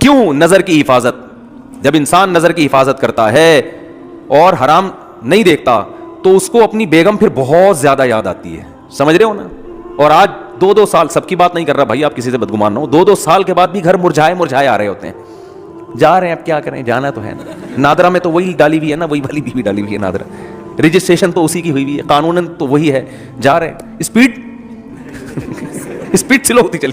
کیوں؟ نظر کی حفاظت. جب انسان نظر کی حفاظت کرتا ہے اور حرام نہیں دیکھتا تو اس کو اپنی بیگم پھر بہت زیادہ یاد آتی ہے. سمجھ رہے ہو نا؟ اور آج 2 سال, سب کی بات نہیں کر رہا بھائی, آپ کسی سے بدگمان نہ ہو, 2 سال کے بعد بھی گھر مرجھائے آ رہے ہوتے ہیں. جا رہے ہیں, اب کیا کریں, جانا تو ہے نا. نادرا میں تو وہی ڈالی ہوئی ہے نا, وہی والی بیوی ڈالی ہوئی ہے نادرا, رجسٹریشن تو اسی کی ہوئی ہے, قانوناً تو وہی ہے. جا رہے ہیں, اسپیڈ سلو ہوتی چلے.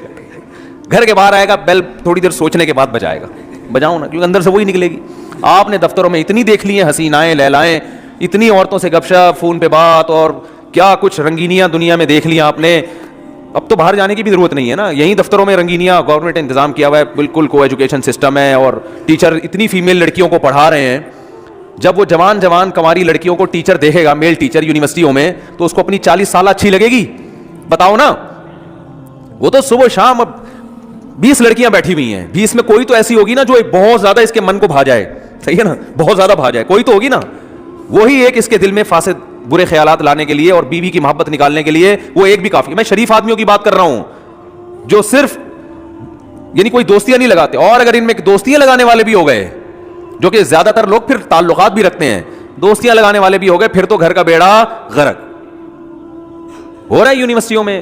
گھر کے باہر آئے گا, بیل تھوڑی دیر سوچنے کے بعد بجائے گا. بجاؤ نا, کیونکہ اندر سے وہی نکلے گی. آپ نے دفتروں میں اتنی دیکھ لی ہیں حسینائیں لیلائیں, اتنی عورتوں سے گپ شپ, فون پہ بات, اور کیا کچھ رنگینیاں دنیا میں دیکھ لیا آپ نے. اب تو باہر جانے کی بھی ضرورت نہیں ہے نا, یہیں دفتروں میں رنگینیاں گورنمنٹ نے انتظام کیا ہوا ہے, بالکل کو ایجوکیشن سسٹم ہے, اور ٹیچر اتنی فیمیل لڑکیوں کو پڑھا رہے ہیں. جب وہ جوان کنواری لڑکیوں کو ٹیچر دیکھے گا, میل ٹیچر یونیورسٹیوں میں, تو اس کو اپنی 40 سالہ اچھی لگے گی؟ بتاؤ نا. وہ تو صبح شام اب 20 لڑکیاں بیٹھی ہوئی ہیں, 20 میں کوئی تو ایسی ہوگی نا جو بہت زیادہ اس کے من کو بھا جائے. صحیح ہے نا, بہت زیادہ بھا جائے, کوئی تو ہوگی نا. وہی ایک اس کے دل میں فاسد برے خیالات لانے کے لیے اور بیوی کی محبت نکالنے کے لیے وہ ایک بھی کافی. میں شریف آدمیوں کی بات کر رہا ہوں جو صرف یعنی کوئی دوستیاں نہیں لگاتے, اور اگر ان میں دوستیاں لگانے والے بھی ہو گئے, جو کہ زیادہ تر لوگ پھر تعلقات بھی رکھتے ہیں, دوستیاں لگانے والے بھی ہو گئے, پھر تو گھر کا بیڑا غرق ہو رہا ہے. یونیورسٹیوں میں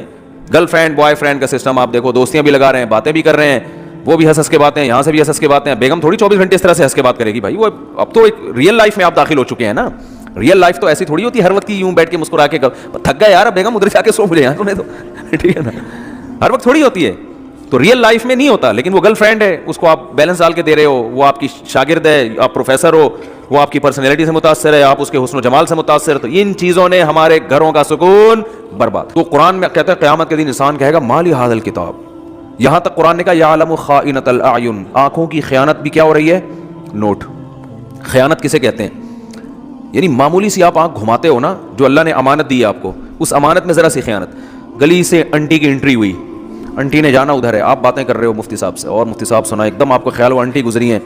گرل فرینڈ بوائے فرینڈ کا سسٹم آپ دیکھو, دوستیاں بھی لگا رہے ہیں, باتیں بھی کر رہے ہیں, وہ بھی ہنس کے باتیں, یہاں سے بھی ہنس کے باتیں. بیگم تھوڑی 24 گھنٹے اس طرح سے ہنس کے بات کرے گی بھائی, وہ اب تو ایک ریئل لائف میں آپ داخل ہو چکے ہیں نا. ریئل لائف تو ایسی تھوڑی ہوتی ہے ہر وقت یوں بیٹھ کے مسکرا کے, تھک گیا یار بیگم ادھر جا کے سو مجھے یہاں تمہیں تو, ٹھیک ہے نا, ہر وقت تھوڑی ہوتی ہے. تو ریئل لائف میں نہیں ہوتا. لیکن وہ گرل فرینڈ ہے, اس کو آپ بیلنس ڈال کے دے رہے ہو, وہ آپ کی شاگرد ہے, آپ پروفیسر ہو, وہ آپ کی پرسنالٹی سے متاثر ہے, آپ اس کے حسن و جمال سے متاثر ہے, تو ان چیزوں نے ہمارے گھروں کا سکون برباد. تو قرآن میں کہتا ہے قیامت کے دن انسان کہے گا مالی ھذا الکتاب. یہاں تک قرآن نے کہا یعلم خائنۃ الاعین, آنکھوں کی خیانت بھی کیا ہو رہی ہے, نوٹ. خیانت کسے کہتے ہیں؟ یعنی معمولی سی آپ آنکھ گھماتے ہو نا, جو اللہ نے امانت دی ہے آپ کو, اس امانت میں ذرا سی خیانت. گلی سے انٹی کی انٹری ہوئی, انٹی نے جانا ادھر ہے, آپ باتیں کر رہے ہو مفتی صاحب سے, اور مفتی صاحب سنا, ایک دم آپ کو خیال ہو انٹی گزری ہیں,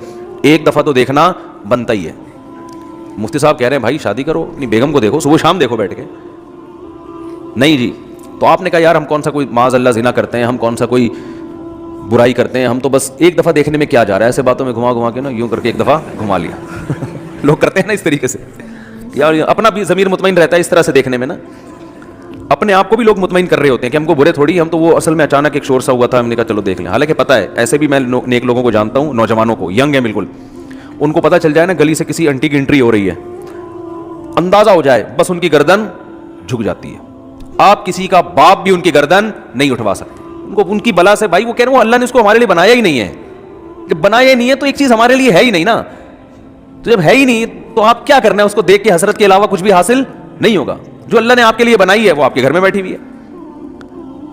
ایک دفعہ تو دیکھنا بنتا ہی ہے. مفتی صاحب کہہ رہے ہیں بھائی شادی کرو, اپنی بیگم کو دیکھو, صبح شام دیکھو بیٹھ کے. نہیں جی, تو آپ نے کہا یار ہم کون سا کوئی معاذ اللہ زنا کرتے ہیں, ہم کون سا کوئی برائی کرتے ہیں, ہم تو بس ایک دفعہ دیکھنے میں کیا جا رہا ہے, ایسے باتوں میں گھما کے نا یوں کر کے ایک دفعہ گھما لیا. لوگ کرتے ہیں نا اس طریقے سے یار, اپنا بھی ضمیر مطمئن رہتا ہے اس طرح سے دیکھنے میں نا, اپنے آپ کو بھی لوگ مطمئن کر رہے ہوتے ہیں کہ ہم کو برے تھوڑی, ہم تو وہ اصل میں اچانک ایک شور سا ہوا تھا, ہم نے کہا چلو دیکھ لیں. حالانکہ پتہ ہے, ایسے بھی میں نیک لوگوں کو جانتا ہوں, نوجوانوں کو, ینگ ہے بالکل, ان کو پتہ چل جائے نا گلی سے کسی انٹی کی انٹری ہو رہی ہے, اندازہ ہو جائے, بس ان کی گردن جھک جاتی ہے. آپ کسی کا باپ بھی ان کی گردن نہیں اٹھوا سکتے, ان کو ان کی بلا سے. بھائی وہ کہہ رہے ہیں اللہ نے اس کو ہمارے لیے بنایا ہی نہیں ہے, کہ بنایا ہی نہیں ہے تو ایک چیز ہمارے لیے ہے ہی نہیں نا. تو جب ہے ہی نہیں تو آپ کیا کرنا ہے, اس کو دیکھ کے حسرت کے علاوہ کچھ بھی حاصل نہیں ہوگا. جو اللہ نے آپ کے لیے بنائی ہے وہ آپ کے گھر میں بیٹھی ہوئی ہے,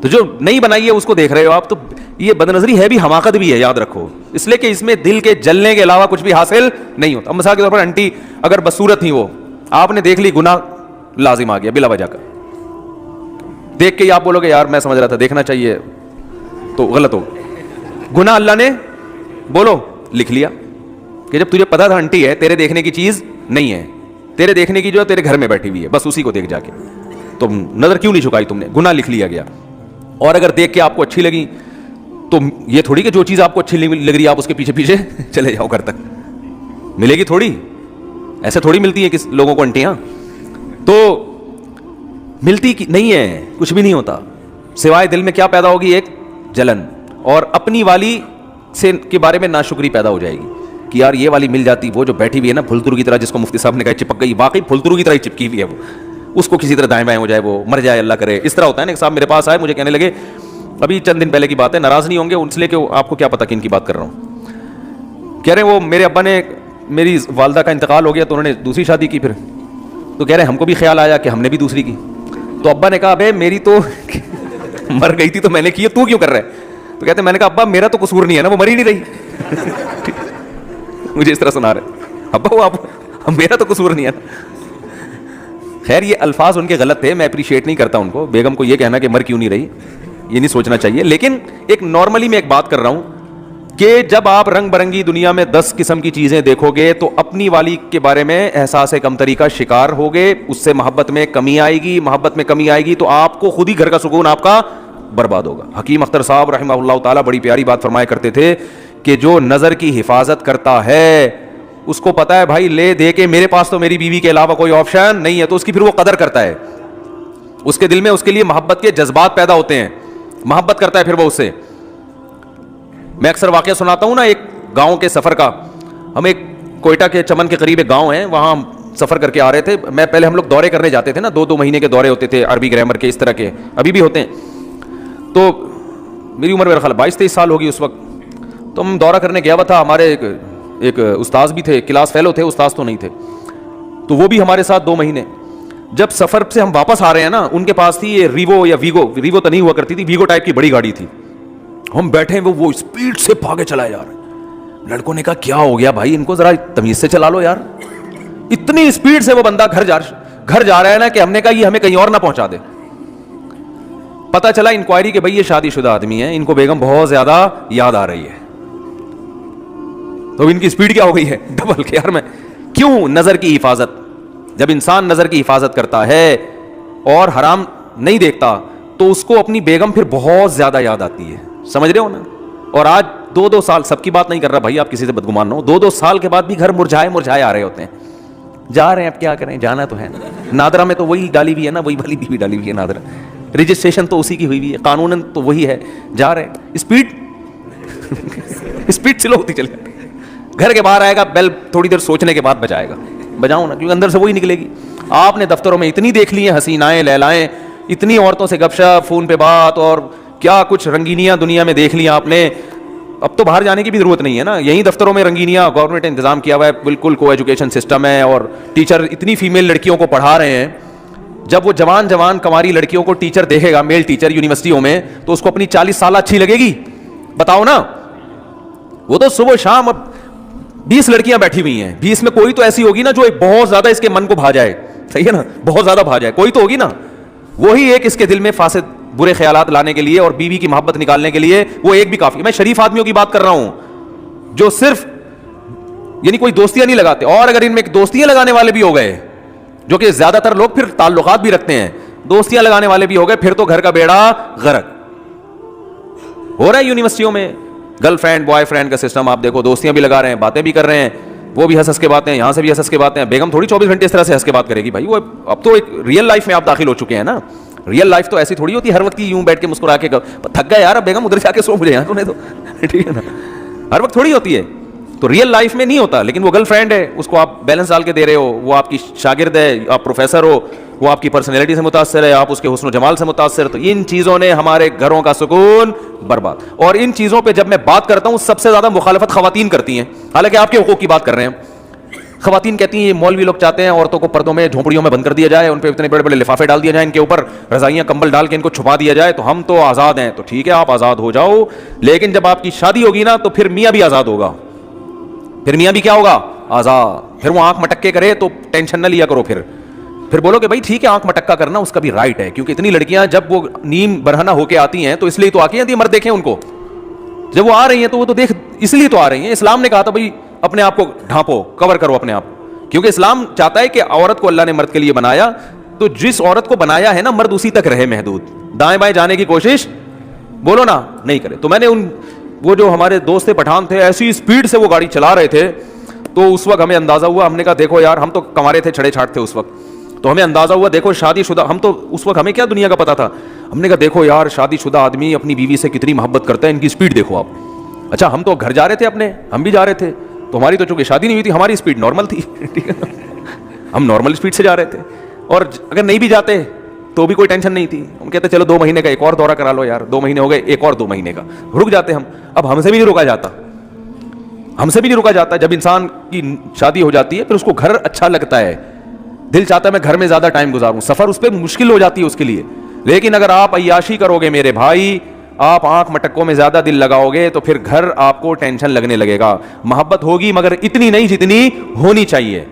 تو جو نہیں بنائی ہے اس کو دیکھ رہے ہو آپ. تو یہ بد نظری ہے بھی, حماقت بھی ہے, یاد رکھو, اس لیے کہ اس میں دل کے جلنے کے علاوہ کچھ بھی حاصل نہیں ہوتا. مثال کے طور پر انٹی اگر بدصورت تھی, وہ آپ نے دیکھ لی, گناہ لازم آ گیا بلا وجہ کا. دیکھ کے آپ بولو گے یار میں سمجھ رہا تھا دیکھنا چاہیے, تو غلط ہو. گناہ اللہ نے بولو لکھ لیا, کہ جب تجھے پتا تھا انٹی ہے, تیرے دیکھنے کی چیز نہیں ہے, تیرے دیکھنے کی جو ہے تیرے گھر میں بیٹھی ہوئی ہے, بس اسی کو دیکھ جا کے, تو نظر کیوں نہیں جھکائی تم نے, گناہ لکھ لیا گیا. اور اگر دیکھ کے آپ کو اچھی لگی تو یہ تھوڑی کہ جو چیز آپ کو اچھی لگ رہی ہے آپ اس کے پیچھے پیچھے چلے جاؤ گھر تک, ملے گی تھوڑی, ایسے تھوڑی ملتی ہے کس لوگوں کو انٹیاں, تو ملتی نہیں ہے, کچھ بھی نہیں ہوتا, سوائے دل میں کیا پیدا ہوگی, ایک جلن, اور اپنی والی سے کے بارے میں ناشکری پیدا ہو جائے گی کہ یار یہ والی مل جاتی, وہ جو بیٹھی ہوئی ہے نا پھلترو کی طرح, جس کو مفتی صاحب نے کہا چپک گئی, واقعی پھلترو کی طرح ہی چپکی ہوئی ہے وہ, اس کو کسی طرح دائیں بائیں ہو جائے, وہ مر جائے, اللہ کرے. اس طرح ہوتا ہے نا. صاحب میرے پاس آئے, مجھے کہنے لگے, ابھی چند دن پہلے کی بات ہے, ناراض نہیں ہوں گے اس لیے کہ آپ کو کیا پتا کن کی بات کر رہا ہوں. کہہ رہے ہیں وہ میرے ابا نے, میری والدہ کا انتقال ہو گیا تو انہوں نے دوسری شادی کی پھر, تو کہہ رہے ہیں ہم کو بھی خیال آیا کہ ہم نے بھی دوسری کی. تو ابا نے کہا بھائی میری تو مر گئی تھی تو میں نے کی, تو کیوں کر رہا ہے. تو کہتے ہیں میں نے کہا ابا میرا تو قصور نہیں ہے نا, وہ مر ہی نہیں رہی. مجھے اس طرح سنا رہے, ابا وہ آپ میرا تو قصور نہیں ہے نا. خیر یہ الفاظ ان کے غلط تھے, میں اپریشیٹ نہیں کرتا ان کو. بیگم کو یہ کہنا کہ مر کیوں نہیں رہی, یہ نہیں سوچنا چاہیے. لیکن ایک نارملی میں ایک بات کر رہا ہوں کہ جب آپ رنگ برنگی دنیا میں 10 قسم کی چیزیں دیکھو گے تو اپنی والی کے بارے میں احساس کمتری کا شکار ہوگے, اس سے محبت میں کمی آئے گی, محبت میں کمی آئے گی تو آپ کو خود ہی گھر کا سکون آپ کا برباد ہوگا. حکیم اختر صاحب رحمہ اللہ تعالیٰ بڑی پیاری بات فرمایا کرتے تھے کہ جو نظر کی حفاظت کرتا ہے اس کو پتا ہے بھائی لے دے کے میرے پاس تو میری بیوی کے علاوہ کوئی آپشن نہیں ہے, تو اس کی پھر وہ قدر کرتا ہے, اس کے دل میں اس کے لیے محبت کے جذبات پیدا ہوتے ہیں, محبت کرتا ہے پھر وہ اس سے. میں اکثر واقعہ سناتا ہوں نا ایک گاؤں کے سفر کا. ہم ایک کوئٹہ کے چمن کے قریب ایک گاؤں ہے, وہاں ہم سفر کر کے آ رہے تھے. میں پہلے ہم لوگ دورے کرنے جاتے تھے نا, 2 مہینے کے دورے ہوتے تھے عربی گرامر کے, اس طرح کے ابھی بھی ہوتے ہیں. تو میری عمر میرا خیال 22-23 سال ہوگی اس وقت. تو ہم دورہ کرنے گیا ہوا تھا, ہمارے ایک استاذ بھی تھے, کلاس فیلو تھے, استاذ تو نہیں تھے, تو وہ بھی ہمارے ساتھ 2 مہینے. جب سفر سے ہم واپس آ رہے ہیں نا, ان کے پاس تھی یہ ریوو یا ویگو تو نہیں ہوا کرتی تھی, ویگو ٹائپ کی بڑی گاڑی تھی. ہم بیٹھے ہیں, وہ اسپیڈ سے بھاگے چلائے جا رہے ہیں. لڑکوں نے کہا کیا ہو گیا بھائی, ان کو ذرا تمیز سے چلا لو یار. اتنی اسپیڈ سے وہ بندہ گھر جا رہا ہے نا کہ ہم نے کہا یہ ہمیں کہیں اور نہ پہنچا دے. پتا چلا انکوائری کہ بھائی یہ شادی شدہ آدمی ہے, ان کو بیگم بہت زیادہ یاد آ رہی ہے. تو ان کی اسپیڈ کیا ہو گئی ہے ڈبل. کہ یار میں کیوں, نظر کی حفاظت. جب انسان نظر کی حفاظت کرتا ہے اور حرام نہیں دیکھتا تو اس کو اپنی بیگم پھر بہت زیادہ یاد آتی ہے, سمجھ رہے ہو نا. اور آج 2 سال, سب کی بات نہیں کر رہا بھائی, آپ کسی سے بدگمان نہ ہو, 2 سال کے بعد بھی گھر مرجھائے آ رہے ہوتے ہیں. جا رہے ہیں, اب کیا کریں, جانا تو ہے. نادرا میں تو وہی ڈالی ہوئی ہے نا, وہی والی بیوی ڈالی ہوئی ہے نادرا, رجسٹریشن تو اسی کی ہوئی ہوئی ہے, قانوناً تو وہی ہے. جا رہے ہیں, اسپیڈ سلو ہوتی چلے. گھر کے باہر آئے گا بیل, تھوڑی دیر سوچنے کے بعد بجائے گا. بجاؤں نا, کیونکہ اندر سے وہی نکلے گی. آپ نے دفتروں میں اتنی دیکھ لی ہیں حسینائیں لیلائیں, اتنی عورتوں سے گپ شپ, فون پہ بات, اور کیا کچھ رنگینیاں دنیا میں دیکھ لی آپ نے. اب تو باہر جانے کی بھی ضرورت نہیں ہے نا, یہیں دفتروں میں رنگینیاں گورنمنٹ نے انتظام کیا ہوا ہے, بالکل کو ایجوکیشن سسٹم ہے, اور ٹیچر اتنی فیمیل لڑکیوں کو پڑھا رہے ہیں. جب وہ جوان کنواری لڑکیوں کو ٹیچر دیکھے گا, میل ٹیچر یونیورسٹیوں میں, تو اس کو اپنی 40 سالہ اچھی لگے گی؟ بتاؤ نا. وہ تو صبح شام اب 20 لڑکیاں بیٹھی ہوئی ہیں, 20 میں کوئی تو ایسی ہوگی نا جو ایک بہت زیادہ اس کے من کو بھا جائے, صحیح ہے نا, بہت زیادہ بھا جائے, کوئی تو ہوگی نا. وہی ایک اس کے دل میں فاسد برے خیالات لانے کے لیے اور بیوی کی محبت نکالنے کے لیے وہ ایک بھی کافی. میں شریف آدمیوں کی بات کر رہا ہوں جو صرف یعنی کوئی دوستیاں نہیں لگاتے, اور اگر ان میں دوستیاں لگانے والے بھی ہو گئے, جو کہ زیادہ تر لوگ پھر تعلقات بھی رکھتے ہیں, دوستیاں لگانے والے بھی ہو گئے, پھر تو گھر کا بیڑا غرق ہو رہا ہے. یونیورسٹیوں میں گرل فرینڈ بوائے فرینڈ کا سسٹم آپ دیکھو, دوستیاں بھی لگا رہے ہیں, باتیں بھی کر رہے ہیں, وہ بھی ہنس کے باتیں, یہاں سے بھی ہنس کے باتیں. بیگم تھوڑی 24 گھنٹے اس طرح سے ہنس کے بات کرے گی بھائی, وہ اب تو ایک ریئل لائف میں آپ داخل ہو چکے ہیں نا. ریئل لائف تو ایسی تھوڑی ہوتی ہے ہر وقت یوں بیٹھ کے مسکرا کے تھک گیا یار, اب بیگم ادھر جا کے سو مجھے یار تو ٹھیک ہے نا, ہر وقت تھوڑی ہوتی ہے. تو ریئل لائف میں نہیں ہوتا, لیکن وہ گرل فرینڈ ہے, اس کو آپ بیلنس ڈال کے دے رہے ہو, وہ آپ کی شاگرد ہے, آپ پروفیسر ہو, وہ آپ کی پرسنالٹی سے متاثر ہے, آپ اس کے حسن و جمال سے متاثر. تو ان چیزوں نے ہمارے گھروں کا سکون برباد. اور ان چیزوں پہ جب میں بات کرتا ہوں سب سے زیادہ مخالفت خواتین کرتی ہیں, حالانکہ آپ کے حقوق کی بات کر رہے ہیں. خواتین کہتی ہیں یہ مولوی لوگ چاہتے ہیں عورتوں کو پردوں میں جھونپڑیوں میں بند کر دیا جائے, ان پہ اتنے بڑے بڑے لفافے ڈال دیا جائیں, ان کے اوپر رضائیاں کمبل ڈال کے ان کو چھپا دیا جائے, تو ہم تو آزاد ہیں. تو ٹھیک ہے آپ آزاد ہو جاؤ, لیکن جب آپ کی شادی ہوگی نا تو پھر میاں بھی آزاد ہوگا. پھر میاں بھی کیا ہوگا, آزاد. پھر وہ آنکھ مٹک کے کرے تو ٹینشن نہ لیا کرو, پھر بولو کہ بھائی ٹھیک ہے آنکھ مٹکا کرنا اس کا بھی رائٹ ہے, کیونکہ اتنی لڑکیاں جب وہ نیم برہنہ ہو کے آتی ہیں تو اس لیے تو آتی ہیں مرد دیکھیں ان کو, جب وہ آ رہی ہیں تو وہ تو دیکھ اس لیے تو آ رہی ہیں. اسلام نے کہا تھا بھائی اپنے آپ کو ڈھانپو, کور کرو اپنے آپ, کیونکہ اسلام چاہتا ہے کہ عورت کو اللہ نے مرد کے لیے بنایا, تو جس عورت کو بنایا ہے نا مرد اسی تک رہے محدود, دائیں بائیں جانے کی کوشش بولو نا نہیں کرے. تو میں نے وہ جو ہمارے دوست تھے پٹھان تھے, ایسی اسپیڈ سے وہ گاڑی چلا رہے تھے, تو اس وقت ہمیں اندازہ ہوا, ہم نے کہا دیکھو یار, ہم تو کنوارے تھے, چھڑے چھاٹ تھے اس وقت, تو ہمیں اندازہ ہوا دیکھو شادی شدہ, ہم تو اس وقت ہمیں کیا دنیا کا پتا تھا, ہم نے کہا دیکھو یار شادی شدہ آدمی اپنی بیوی سے کتنی محبت کرتا ہے, ان کی اسپیڈ دیکھو آپ. اچھا ہم تو گھر جا رہے تھے اپنے, ہم بھی جا رہے تھے, تو ہماری تو چونکہ شادی نہیں ہوئی تھی, ہماری اسپیڈ نارمل تھی, ٹھیک ہے, ہم نارمل اسپیڈ سے جا رہے تھے, اور اگر نہیں بھی جاتے تو بھی کوئی ٹینشن نہیں تھی. ہم کہتے چلو 2 مہینے کا ایک اور دورہ کرا لو یار, 2 مہینے ہو گئے, ایک اور 2 مہینے کا رک جاتے ہم. اب ہم سے بھی نہیں رکا جاتا, ہم سے بھی نہیں رکا جاتا. جب انسان کی شادی ہو جاتی ہے پھر اس کو گھر اچھا لگتا ہے, دل چاہتا ہے میں گھر میں زیادہ ٹائم گزاروں, سفر اس پہ مشکل ہو جاتی ہے اس کے لیے. لیکن اگر آپ عیاشی کرو گے میرے بھائی, آپ آنکھ مٹکوں میں زیادہ دل لگاؤ گے, تو پھر گھر آپ کو ٹینشن لگنے لگے گا. محبت ہوگی مگر اتنی نہیں جتنی ہونی چاہیے.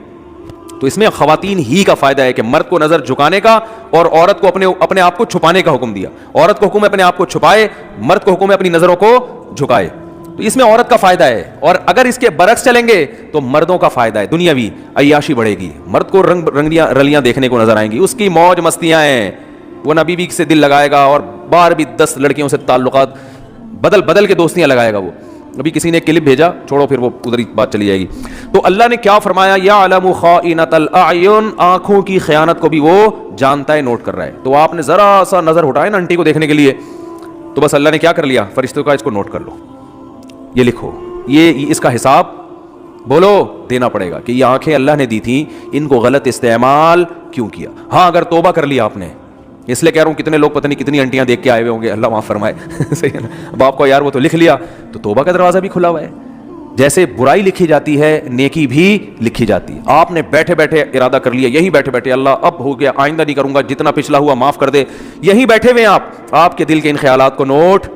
تو اس میں خواتین ہی کا فائدہ ہے کہ مرد کو نظر جھکانے کا اور عورت کو اپنے آپ کو چھپانے کا حکم دیا. عورت کو حکم ہے اپنے آپ کو چھپائے, مرد کو حکم ہے اپنی نظروں کو جھکائے. تو اس میں عورت کا فائدہ ہے. اور اگر اس کے برعکس چلیں گے تو مردوں کا فائدہ ہے, دنیاوی عیاشی بڑھے گی, مرد کو رنگیاں رلیاں دیکھنے کو نظر آئیں گی, اس کی موج مستیاں ہیں, وہ نہ بیوی سے دل لگائے گا, اور بار بھی 10 لڑکیوں سے تعلقات بدل کے دوستیاں لگائے گا وہ. ابھی کسی نے کلپ بھیجا, چھوڑو پھر وہ ادھر ہی بات چلی جائے گی. تو اللہ نے کیا فرمایا, یعلم خائنۃ الاعین, آنکھوں کی خیانت کو بھی وہ جانتا ہے, نوٹ کر رہا ہے. تو آپ نے ذرا سا نظر اٹھائے نا انٹی کو دیکھنے کے لیے, تو بس اللہ نے کیا کر لیا, فرشتوں کا اس کو نوٹ کر لو, یہ لکھو, یہ اس کا حساب بولو دینا پڑے گا کہ یہ آنکھیں اللہ نے دی تھیں, ان کو غلط استعمال کیوں کیا. ہاں اگر توبہ کر لیا آپ نے, اس لیے کہہ رہا ہوں کتنے لوگ پتہ نہیں کتنی انٹیاں دیکھ کے آئے ہوئے ہوں گے, اللہ معاف فرمائے. صحیح ہے نا, اب آپ کو یار وہ تو لکھ لیا, تو توبہ کا دروازہ بھی کھلا ہوا ہے. جیسے برائی لکھی جاتی ہے, نیکی بھی لکھی جاتی ہے. آپ نے بیٹھے بیٹھے ارادہ کر لیا, یہی بیٹھے بیٹھے, اللہ اب ہو گیا, آئندہ نہیں کروں گا, جتنا پچھلا ہوا معاف کر دے, یہی بیٹھے ہوئے آپ کے دل کے ان خیالات کو نوٹ